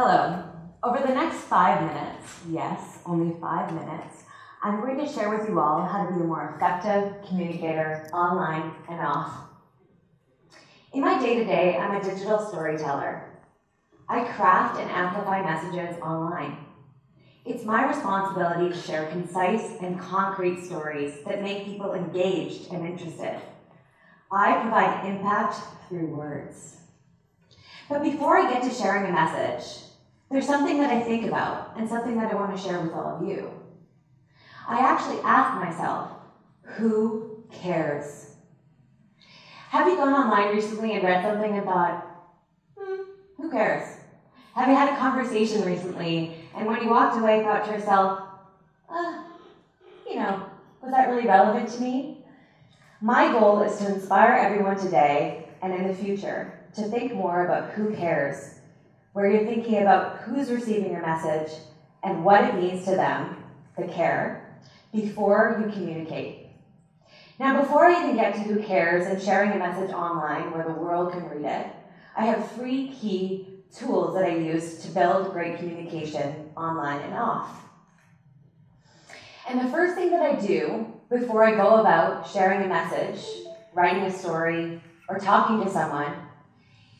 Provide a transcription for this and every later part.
Hello. Over the next 5 minutes, yes, only 5 minutes, I'm going to share with you all how to be a more effective communicator online and off. In my day-to-day, I'm a digital storyteller. I craft and amplify messages online. It's my responsibility to share concise and concrete stories that make people engaged and interested. I provide impact through words. But before I get to sharing a message, there's something that I think about and something that I want to share with all of you. I actually ask myself, who cares? Have you gone online recently and read something and thought, who cares? Have you had a conversation recently and when you walked away thought to yourself, was that really relevant to me? My goal is to inspire everyone today and in the future to think more about who cares, where you're thinking about who's receiving your message and what it means to them, the care, before you communicate. Now, before I even get to who cares and sharing a message online where the world can read it, I have 3 key tools that I use to build great communication online and off. And the first thing that I do before I go about sharing a message, writing a story, or talking to someone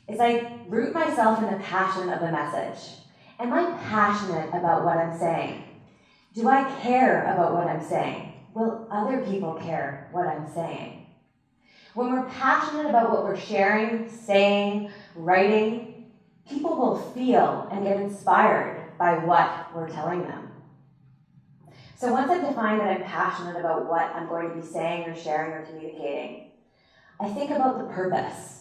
is I root myself in the passion of the message. Am I passionate about what I'm saying? Do I care about what I'm saying? Will other people care what I'm saying? When we're passionate about what we're sharing, saying, writing, people will feel and get inspired by what we're telling them. So once I've defined that I'm passionate about what I'm going to be saying or sharing or communicating, I think about the purpose.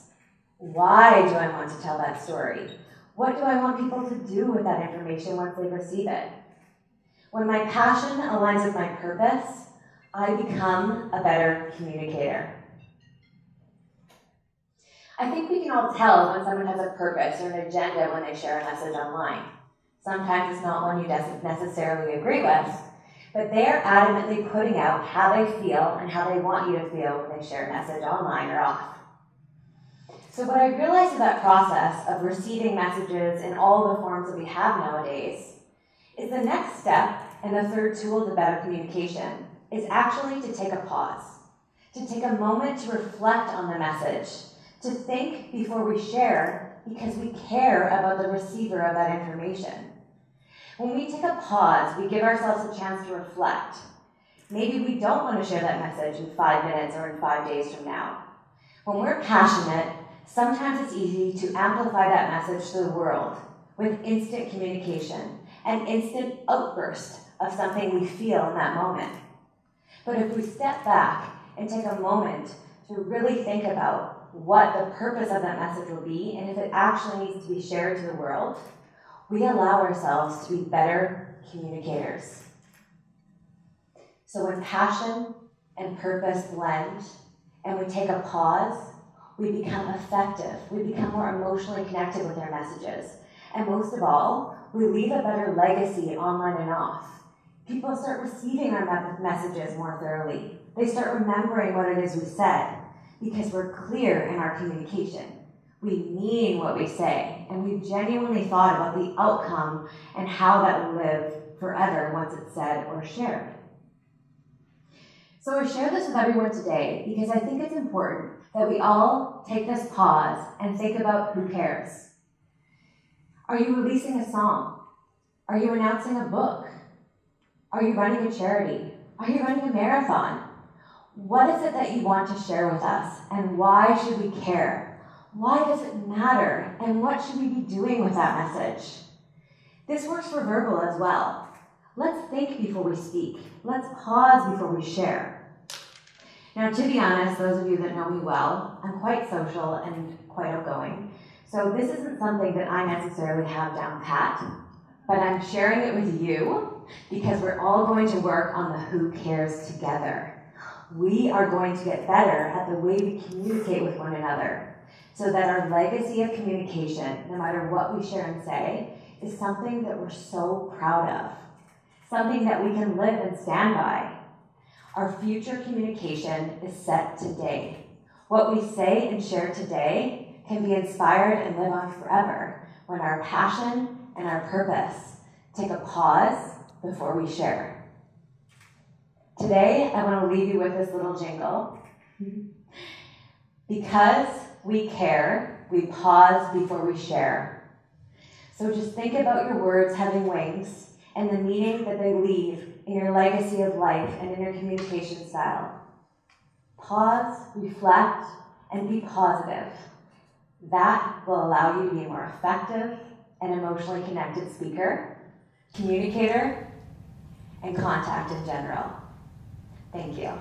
Why do I want to tell that story? What do I want people to do with that information once they receive it? When my passion aligns with my purpose, I become a better communicator. I think we can all tell when someone has a purpose or an agenda when they share a message online. Sometimes it's not one you necessarily agree with, but they're adamantly putting out how they feel and how they want you to feel when they share a message online or off. So what I realized in that process of receiving messages in all the forms that we have nowadays is the next step and the third tool to better communication is actually to take a pause, to take a moment to reflect on the message, to think before we share because we care about the receiver of that information. When we take a pause, we give ourselves a chance to reflect. Maybe we don't want to share that message in 5 minutes or in 5 days from now. When we're passionate, sometimes it's easy to amplify that message to the world with instant communication, an instant outburst of something we feel in that moment. But if we step back and take a moment to really think about what the purpose of that message will be and if it actually needs to be shared to the world, we allow ourselves to be better communicators. So when passion and purpose blend and we take a pause, we become effective. We become more emotionally connected with our messages. And most of all, we leave a better legacy online and off. People start receiving our messages more thoroughly. They start remembering what it is we said because we're clear in our communication. We mean what we say, and we've genuinely thought about the outcome and how that will live forever once it's said or shared. So I share this with everyone today because I think it's important that we all take this pause and think about who cares. Are you releasing a song? Are you announcing a book? Are you running a charity? Are you running a marathon? What is it that you want to share with us, and why should we care? Why does it matter, and what should we be doing with that message? This works for verbal as well. Let's think before we speak. Let's pause before we share. Now, to be honest, those of you that know me well, I'm quite social and quite outgoing. So this isn't something that I necessarily have down pat, but I'm sharing it with you because we're all going to work on the who cares together. We are going to get better at the way we communicate with one another so that our legacy of communication, no matter what we share and say, is something that we're so proud of, something that we can live and stand by. Our future communication is set today. What we say and share today can be inspired and live on forever when our passion and our purpose, take a pause before we share. Today, I want to leave you with this little jingle. Because we care, we pause before we share. So just think about your words having wings and the meaning that they leave in your legacy of life and in your communication style. Pause, reflect, and be positive. That will allow you to be a more effective and emotionally connected speaker, communicator, and contact in general. Thank you.